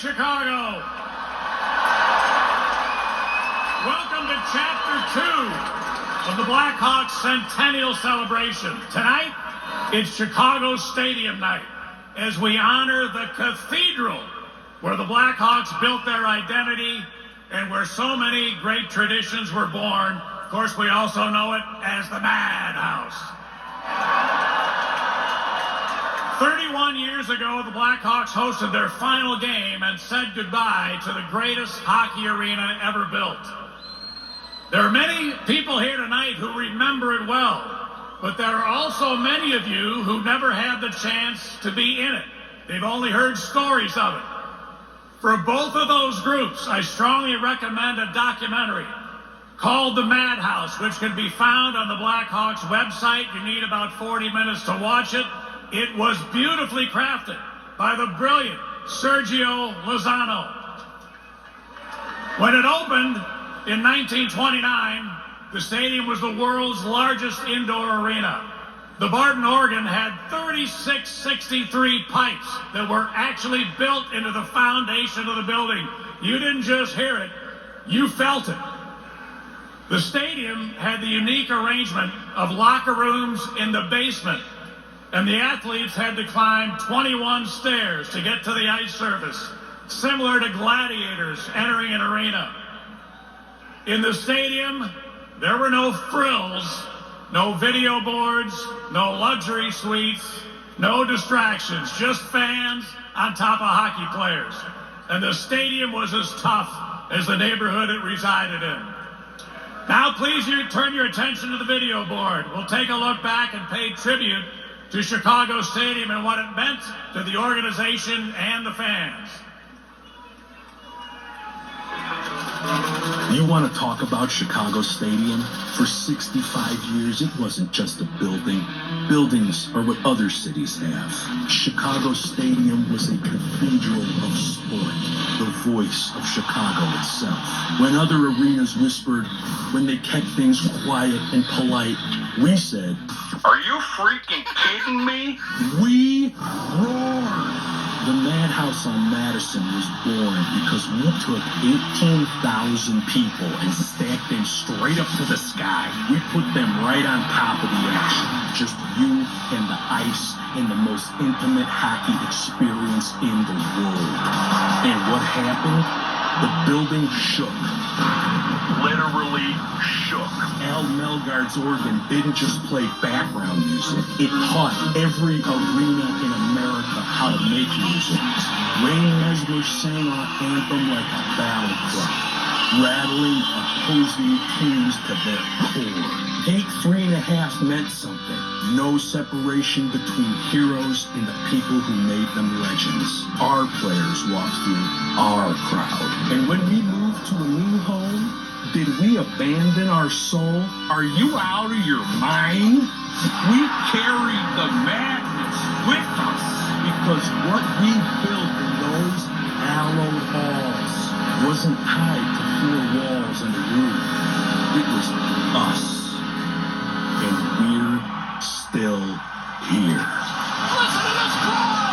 Chicago. Welcome to Chapter 2 of the Blackhawks Centennial Celebration. Tonight, it's Chicago Stadium night as we honor the cathedral where the Blackhawks built their identity and where so many great traditions were born. Of course, we also know it as the Madhouse. 31 years ago, the Blackhawks hosted their final game and said goodbye to the greatest hockey arena ever built. There are many people here tonight who remember it well, but there are also many of you who never had the chance to be in it. They've only heard stories of it. For both of those groups, I strongly recommend a documentary called The Madhouse, which can be found on the Blackhawks website. You need about 40 minutes to watch it. It was beautifully crafted by the brilliant Sergio Lozano. When it opened in 1929, the stadium was the world's largest indoor arena. The Barton organ had 3663 pipes that were actually built into the foundation of the building. You didn't just hear it, you felt it. The stadium had the unique arrangement of locker rooms in the basement, and the athletes had to climb 21 stairs to get to the ice surface, similar to gladiators entering an arena. In the stadium, there were no frills, no video boards, no luxury suites, no distractions, just fans on top of hockey players. And the stadium was as tough as the neighborhood it resided in. Now, please turn your attention to the video board. We'll take a look back and pay tribute to Chicago Stadium and what it meant to the organization and the fans. You want to talk about Chicago Stadium? For 65 years, it wasn't just a building. Buildings are what other cities have. Chicago Stadium was a cathedral of sport, the voice of Chicago itself. When other arenas whispered, when they kept things quiet and polite, we said, "Are you freaking kidding me?" We roared. The Madhouse on Madison was born because we took 18,000 people and stacked them straight up to the sky. We put them right on top of the action. Just you and the ice and the most intimate hockey experience in the world. And what happened? The building shook. Literally shook. Al Melgard's organ didn't just play background music. It taught every arena in America how to make music. Wayne Mesler sang our anthem like a battle cry, rattling opposing teams to their core. Take 3.5 meant something. No separation between heroes and the people who made them legends. Our players walked through our crowd. And when we moved to a new home, did we abandon our soul? Are you out of your mind? We carried the madness with us because what we built in those hallowed halls wasn't tied to 4 walls and a roof. It was us. And we're still here. Listen to this crowd!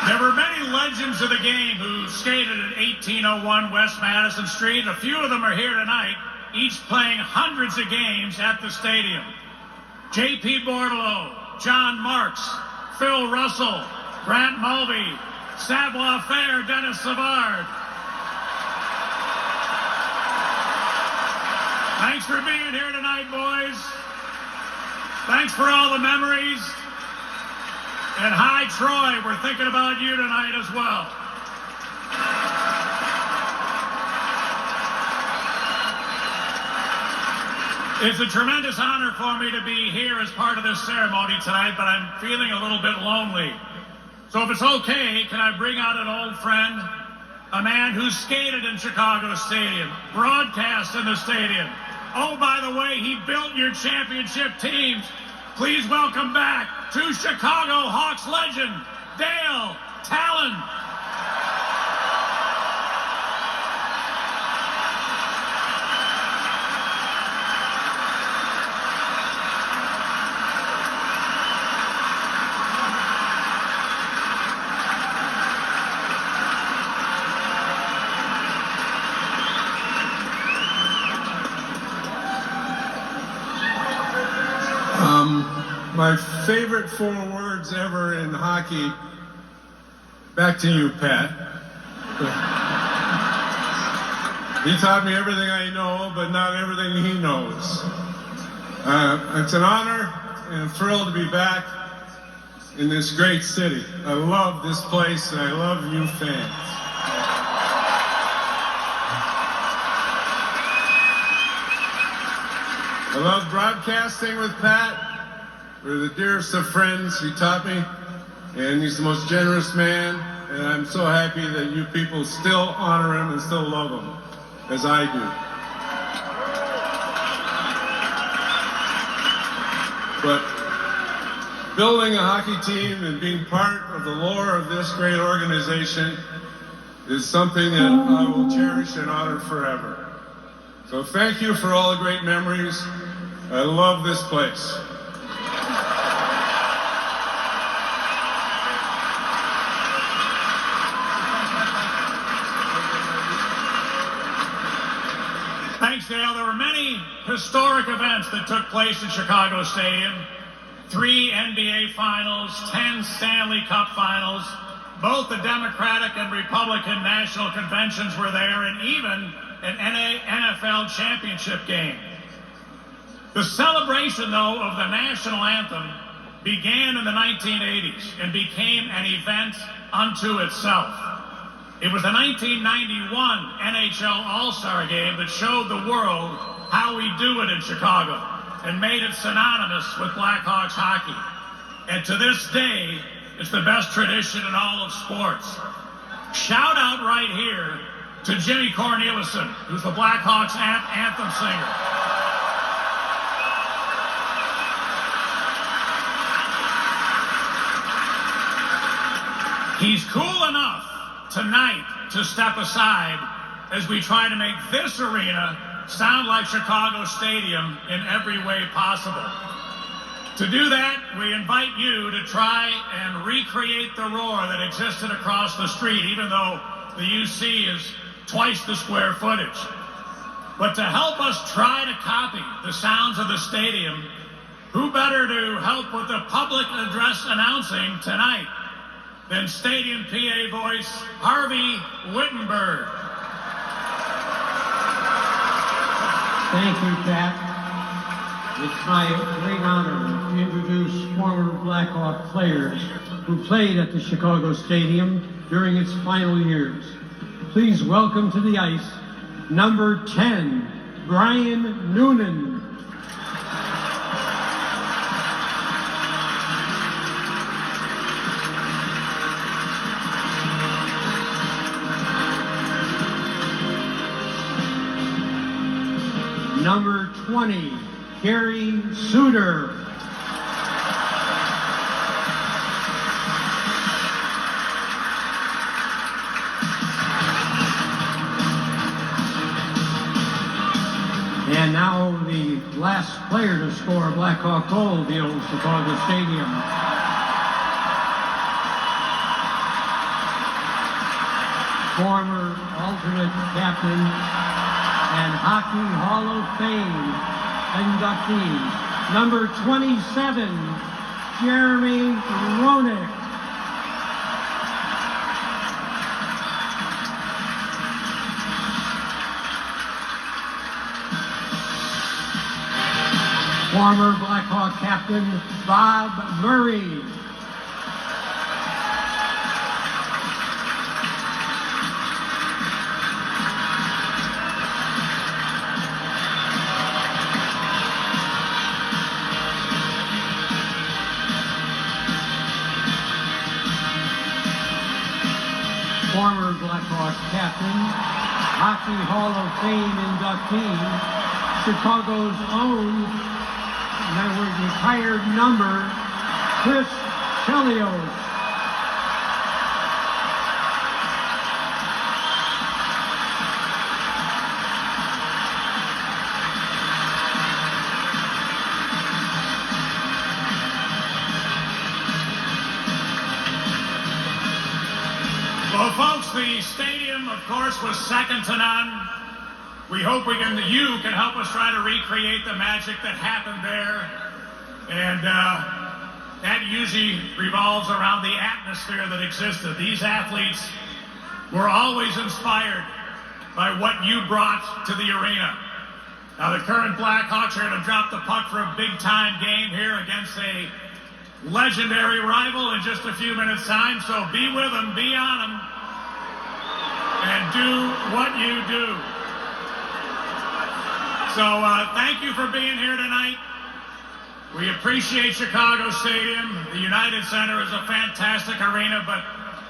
There were many legends of the game who skated at 1801 West Madison Street. A few of them are here tonight, each playing hundreds of games at the stadium. J.P. Bordelot, John Marks, Phil Russell, Grant Mulvey, Savoir Faire, Dennis Savard. Thanks for being here tonight, boys. Thanks for all the memories. And hi, Troy, we're thinking about you tonight as well. It's a tremendous honor for me to be here as part of this ceremony tonight, but I'm feeling a little bit lonely. So if it's okay, can I bring out an old friend, a man who skated in Chicago Stadium, broadcast in the stadium. Oh, by the way, he built your championship teams. Please welcome back to Chicago Hawks legend, Dale Talon. my favorite 4 words ever in hockey. Back to you, Pat. He taught me everything I know, but not everything he knows. It's an honor and a thrill to be back in this great city. I love this place and I love you fans. I love broadcasting with Pat. We're the dearest of friends. He taught me, and he's the most generous man, and I'm so happy that you people still honor him and still love him, as I do. But building a hockey team and being part of the lore of this great organization is something that I will cherish and honor forever. So thank you for all the great memories. I love this place. Thanks, Dale. There were many historic events that took place in Chicago Stadium. 3 NBA Finals, 10 Stanley Cup Finals. Both the Democratic and Republican National Conventions were there, and even an NFL championship game. The celebration, though, of the national anthem began in the 1980s and became an event unto itself. It was the 1991 NHL All-Star Game that showed the world how we do it in Chicago and made it synonymous with Blackhawks hockey. And to this day, it's the best tradition in all of sports. Shout out right here to Jimmy Cornelison, who's the Blackhawks anthem singer. He's cool enough tonight to step aside as we try to make this arena sound like Chicago Stadium in every way possible. To do that, we invite you to try and recreate the roar that existed across the street, even though the UC is twice the square footage. But to help us try to copy the sounds of the stadium, who better to help with the public address announcing tonight than Stadium PA voice Harvey Wittenberg. Thank you, Pat. It's my great honor to introduce former Blackhawk players who played at the Chicago Stadium during its final years. Please welcome to the ice, number 10, Brian Noonan. Number 20, Gary Suter. And now the last player to score a Blackhawk goal at the old Chicago Stadium. Former alternate captain and Hockey Hall of Fame inductee, number 27, Jeremy Roenick. Former Blackhawk captain, Bob Murray. Former Blackhawks captain, Hockey Hall of Fame inductee, Chicago's own retired number, Chris Chelios. Well, folks, the stadium, of course, was second to none. We hope you can help us try to recreate the magic that happened there. And that usually revolves around the atmosphere that existed. These athletes were always inspired by what you brought to the arena. Now, the current Blackhawks are going to drop the puck for a big-time game here against a legendary rival in just a few minutes' time, so be with them, be on them, and do what you do. So thank you for being here tonight. We appreciate Chicago Stadium. The United Center is a fantastic arena, but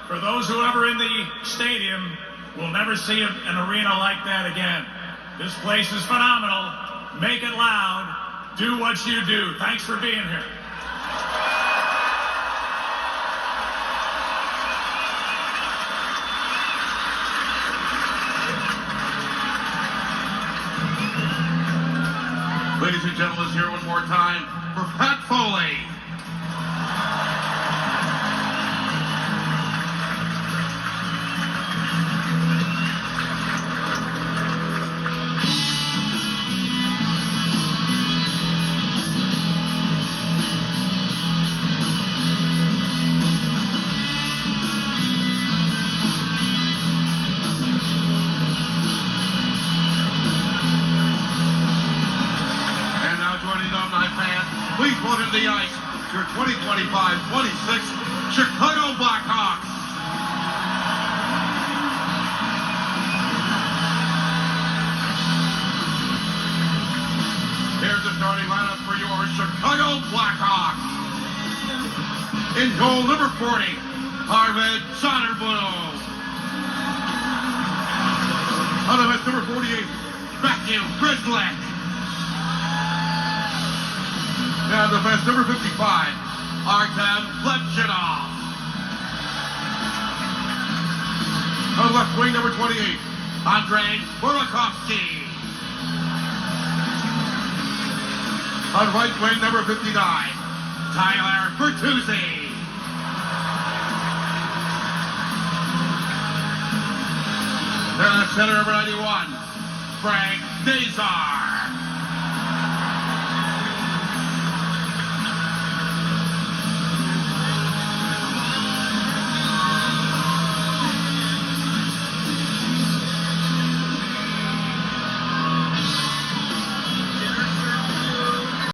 for those who are ever in the stadium, we'll never see an arena like that again. This place is phenomenal. Make it loud. Do what you do. Thanks for being here. Ladies and gentlemen, let's hear it one more time for Pat Foley. Please welcome to the ice your 2025-26 Chicago Blackhawks. Here's the starting lineup for your Chicago Blackhawks. In goal, number 40, Arvid Soderblom. On the bench, number 48, Matthew Grizzly. Now defense number 55, Artem Lepchinov. On left wing number 28, Andrei Burakovsky. On right wing number 59, Tyler Bertuzzi. And the center number 91, Frank Nazar.